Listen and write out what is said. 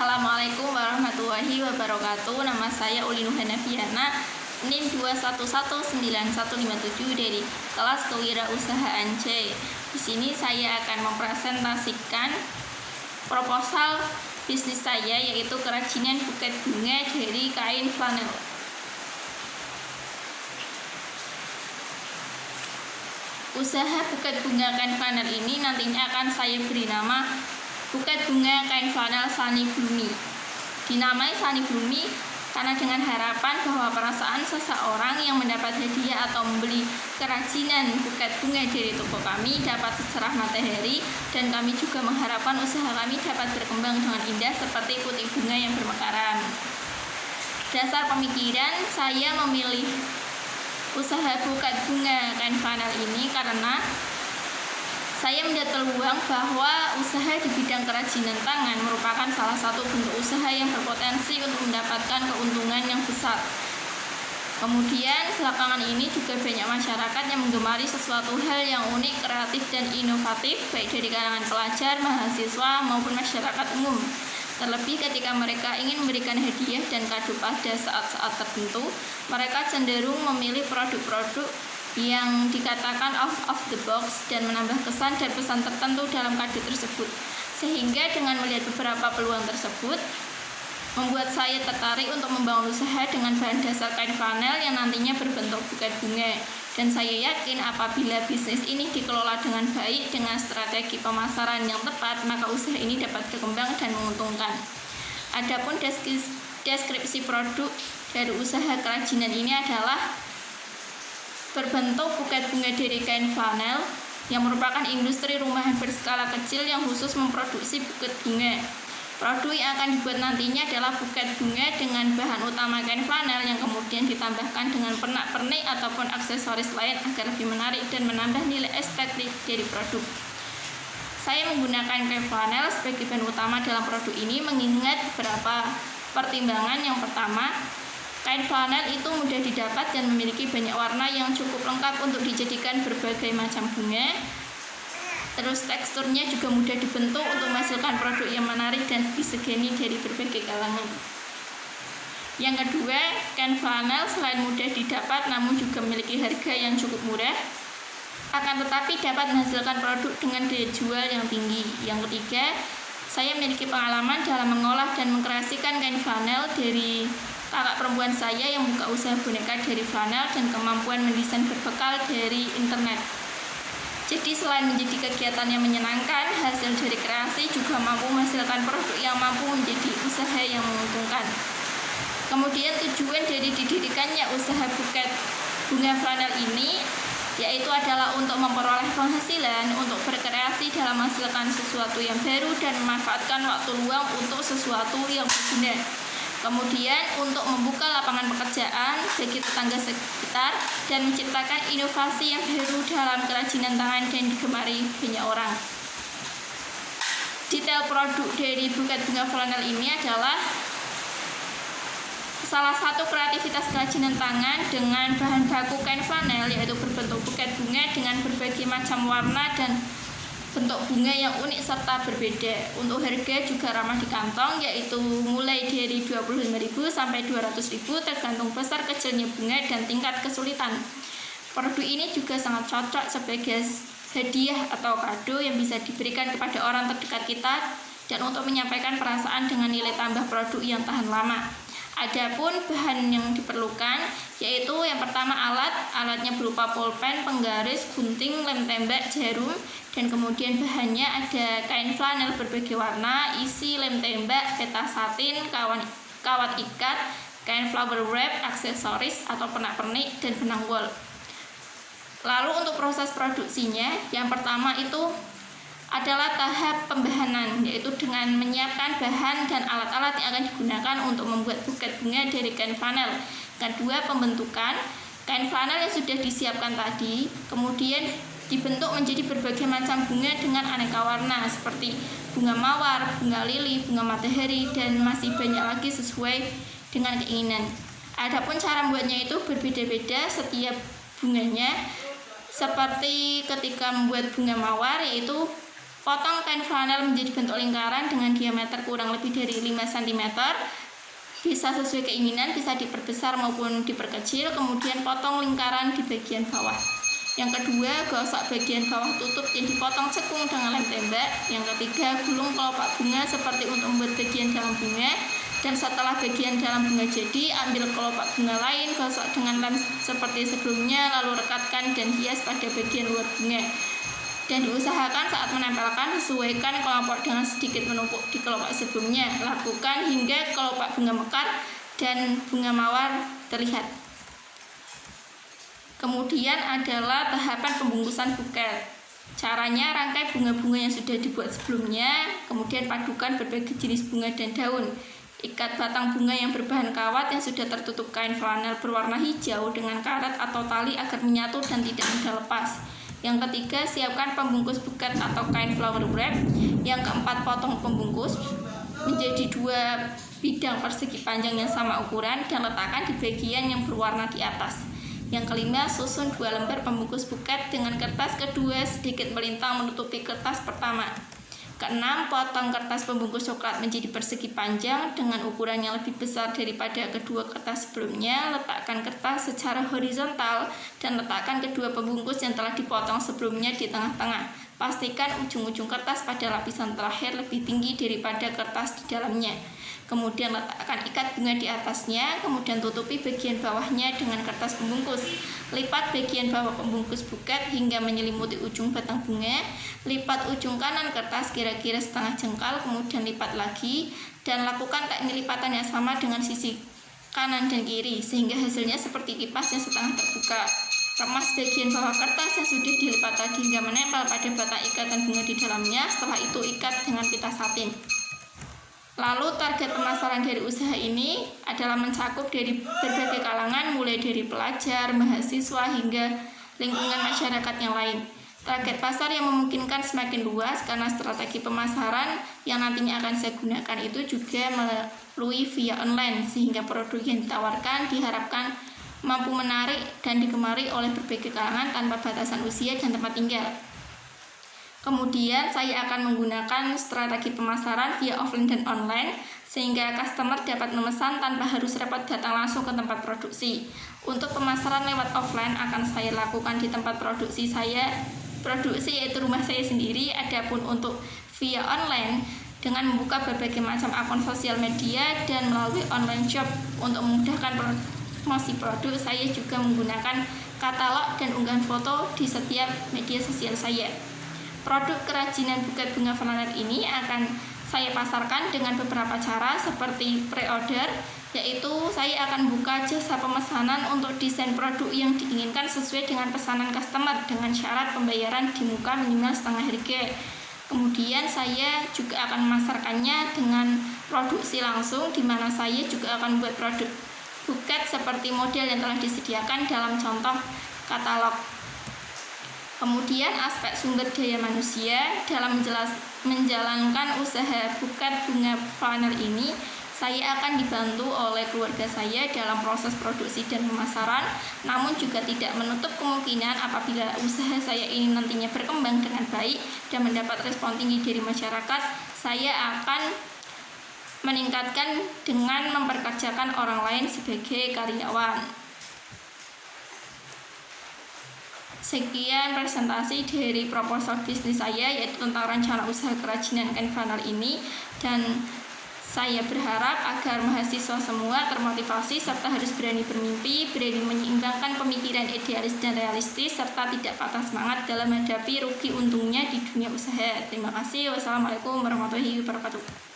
Assalamualaikum warahmatullahi wabarakatuh. Nama saya Uli Nuhanafiana, NIM 2119157 dari kelas kewirausahaan C. Di sini saya akan mempresentasikan proposal bisnis saya, yaitu kerajinan buket bunga dari kain flanel. Usaha buket bunga kain flanel ini nantinya akan saya beri nama buket bunga kain flanel Sunny Bloomy. Dinamai Sunny Bloomy karena dengan harapan bahwa perasaan seseorang yang mendapat hadiah atau membeli kerajinan buket bunga dari toko kami dapat secerah matahari, dan kami juga mengharapkan usaha kami dapat berkembang dengan indah seperti putih bunga yang bermekaran. Dasar pemikiran saya memilih usaha buket bunga kain flanel ini karena saya melihat peluang bahwa usaha di bidang kerajinan tangan merupakan salah satu bentuk usaha yang berpotensi untuk mendapatkan keuntungan yang besar. Kemudian belakangan ini juga banyak masyarakat yang menggemari sesuatu hal yang unik, kreatif, dan inovatif, baik dari kalangan pelajar, mahasiswa, maupun masyarakat umum. Terlebih ketika mereka ingin memberikan hadiah dan kado pada saat-saat tertentu, mereka cenderung memilih produk-produk yang dikatakan out of the box dan menambah kesan dan pesan tertentu dalam kado tersebut. Sehingga dengan melihat beberapa peluang tersebut, membuat saya tertarik untuk membangun usaha dengan bahan dasar kain flanel yang nantinya berbentuk buket bunga. Dan saya yakin apabila bisnis ini dikelola dengan baik dengan strategi pemasaran yang tepat, maka usaha ini dapat berkembang dan menguntungkan. Adapun deskripsi produk dari usaha kerajinan ini adalah berbentuk buket bunga dari kain flanel yang merupakan industri rumahan berskala kecil yang khusus memproduksi buket bunga. Produk yang akan dibuat nantinya adalah buket bunga dengan bahan utama kain flanel yang kemudian ditambahkan dengan pernak-pernik ataupun aksesoris lain agar lebih menarik dan menambah nilai estetik dari produk. Saya menggunakan kain flanel sebagai bahan utama dalam produk ini mengingat beberapa pertimbangan. Yang pertama, kain flanel itu mudah didapat dan memiliki banyak warna yang cukup lengkap untuk dijadikan berbagai macam bunga. Terus teksturnya juga mudah dibentuk untuk menghasilkan produk yang menarik dan disegani dari berbagai kalangan. Yang kedua, kain flanel selain mudah didapat namun juga memiliki harga yang cukup murah, akan tetapi dapat menghasilkan produk dengan daya jual yang tinggi. Yang ketiga, saya memiliki pengalaman dalam mengolah dan mengkreasikan kain flanel dari kakak perempuan saya yang buka usaha boneka dari flanel dan kemampuan mendesain berbekal dari internet. Jadi selain menjadi kegiatan yang menyenangkan, hasil dari kreasi juga mampu menghasilkan produk yang mampu menjadi usaha yang menguntungkan. Kemudian tujuan dari didirikannya usaha buket bunga flanel ini yaitu adalah untuk memperoleh penghasilan, untuk berkreasi dalam menghasilkan sesuatu yang baru dan memanfaatkan waktu luang untuk sesuatu yang berguna. Kemudian untuk membuka lapangan pekerjaan bagi tetangga sekitar dan menciptakan inovasi yang baru dalam kerajinan tangan dan digemari banyak orang. Detail produk dari buket bunga flanel ini adalah salah satu kreativitas kerajinan tangan dengan bahan baku kain flanel, yaitu berbentuk buket bunga dengan berbagai macam warna dan bentuk bunga yang unik serta berbeda. Untuk harga juga ramah di kantong, yaitu mulai dari 25.000 sampai 200.000 tergantung besar kecilnya bunga dan tingkat kesulitan. Produk ini juga sangat cocok sebagai hadiah atau kado yang bisa diberikan kepada orang terdekat kita dan untuk menyampaikan perasaan dengan nilai tambah produk yang tahan lama. Adapun bahan yang diperlukan yaitu yang pertama alatnya berupa pulpen, penggaris, gunting, lem tembak, jarum, dan kemudian bahannya ada kain flanel berbagai warna, isi, lem tembak, peta satin, kawat ikat, kain flower wrap, aksesoris atau pernak-pernik, dan benang wol. Lalu untuk proses produksinya, yang pertama itu adalah tahap pembahanan, yaitu dengan menyiapkan bahan dan alat-alat yang akan digunakan untuk membuat buket bunga dari kain flanel. Kedua, pembentukan kain flanel yang sudah disiapkan tadi, kemudian dibentuk menjadi berbagai macam bunga dengan aneka warna seperti bunga mawar, bunga lili, bunga matahari, dan masih banyak lagi sesuai dengan keinginan. Adapun cara membuatnya itu berbeda-beda setiap bunganya. Seperti ketika membuat bunga mawar, yaitu Potong kain flanel menjadi bentuk lingkaran dengan diameter kurang lebih dari 5 cm. Bisa sesuai keinginan, bisa diperbesar maupun diperkecil. Kemudian potong lingkaran di bagian bawah. Yang kedua, gosok bagian bawah tutup yang dipotong cekung dengan lem tembak. Yang ketiga, gulung kelopak bunga seperti untuk membuat bagian dalam bunga. Dan setelah bagian dalam bunga jadi, ambil kelopak bunga lain, gosok dengan lem seperti sebelumnya, lalu rekatkan dan hias pada bagian luar bunga. Dan diusahakan saat menempelkan, sesuaikan kelopak dengan sedikit menumpuk di kelopak sebelumnya. Lakukan hingga kelopak bunga mekar dan bunga mawar terlihat. Kemudian adalah tahapan pembungkusan buket. Caranya, rangkai bunga-bunga yang sudah dibuat sebelumnya, kemudian padukan berbagai jenis bunga dan daun. Ikat batang bunga yang berbahan kawat yang sudah tertutup kain flanel berwarna hijau dengan karet atau tali agar menyatu dan tidak mudah lepas. Yang ketiga, siapkan pembungkus buket atau kain flower wrap. Yang keempat, potong pembungkus menjadi 2 bidang persegi panjang yang sama ukuran dan letakkan di bagian yang berwarna di atas. Yang kelima, susun 2 lembar pembungkus buket dengan kertas kedua sedikit melintang menutupi kertas pertama. Keenam, potong kertas pembungkus coklat menjadi persegi panjang dengan ukuran yang lebih besar daripada kedua kertas sebelumnya. Letakkan kertas secara horizontal dan letakkan kedua pembungkus yang telah dipotong sebelumnya di tengah-tengah. Pastikan ujung-ujung kertas pada lapisan terakhir lebih tinggi daripada kertas di dalamnya. Kemudian letakkan ikat bunga di atasnya, kemudian tutupi bagian bawahnya dengan kertas pembungkus. Lipat bagian bawah pembungkus buket hingga menyelimuti ujung batang bunga. Lipat ujung kanan kertas kira-kira setengah jengkal, kemudian lipat lagi. Dan lakukan teknik lipatan yang sama dengan sisi kanan dan kiri, sehingga hasilnya seperti kipas yang setengah terbuka. Remas bagian bawah kertas yang sudah dilipat tadi hingga menempel pada batang ikatan bunga di dalamnya. Setelah itu ikat dengan pita satin. Lalu target pemasaran dari usaha ini adalah mencakup dari berbagai kalangan, mulai dari pelajar, mahasiswa, hingga lingkungan masyarakat yang lain. Target pasar yang memungkinkan semakin luas karena strategi pemasaran yang nantinya akan saya gunakan itu juga melalui via online, sehingga produk yang ditawarkan diharapkan mampu menarik dan digemari oleh berbagai kalangan tanpa batasan usia dan tempat tinggal. Kemudian saya akan menggunakan strategi pemasaran via offline dan online sehingga customer dapat memesan tanpa harus repot datang langsung ke tempat produksi. Untuk pemasaran lewat offline akan saya lakukan di tempat produksi yaitu rumah saya sendiri. Adapun untuk via online dengan membuka berbagai macam akun sosial media dan melalui online shop untuk memudahkan promosi produk, saya juga menggunakan katalog dan unggahan foto di setiap media sosial saya. Produk kerajinan buket bunga flanel ini akan saya pasarkan dengan beberapa cara seperti pre-order, yaitu saya akan buka jasa pemesanan untuk desain produk yang diinginkan sesuai dengan pesanan customer dengan syarat pembayaran di muka minimal setengah harga. Kemudian saya juga akan memasarkannya dengan produksi langsung, di mana saya juga akan membuat produk buket seperti model yang telah disediakan dalam contoh katalog. Kemudian aspek sumber daya manusia dalam menjalankan usaha buket bunga flanel ini, saya akan dibantu oleh keluarga saya dalam proses produksi dan pemasaran, namun juga tidak menutup kemungkinan apabila usaha saya ini nantinya berkembang dengan baik dan mendapat respon tinggi dari masyarakat, saya akan meningkatkan dengan memperkerjakan orang lain sebagai karyawan. Sekian presentasi dari proposal bisnis saya, yaitu tentang rencana usaha kerajinan kain flanel ini, dan saya berharap agar mahasiswa semua termotivasi serta harus berani bermimpi, berani menyeimbangkan pemikiran idealis dan realistis, serta tidak patah semangat dalam menghadapi rugi untungnya di dunia usaha. Terima kasih. Wassalamualaikum warahmatullahi wabarakatuh.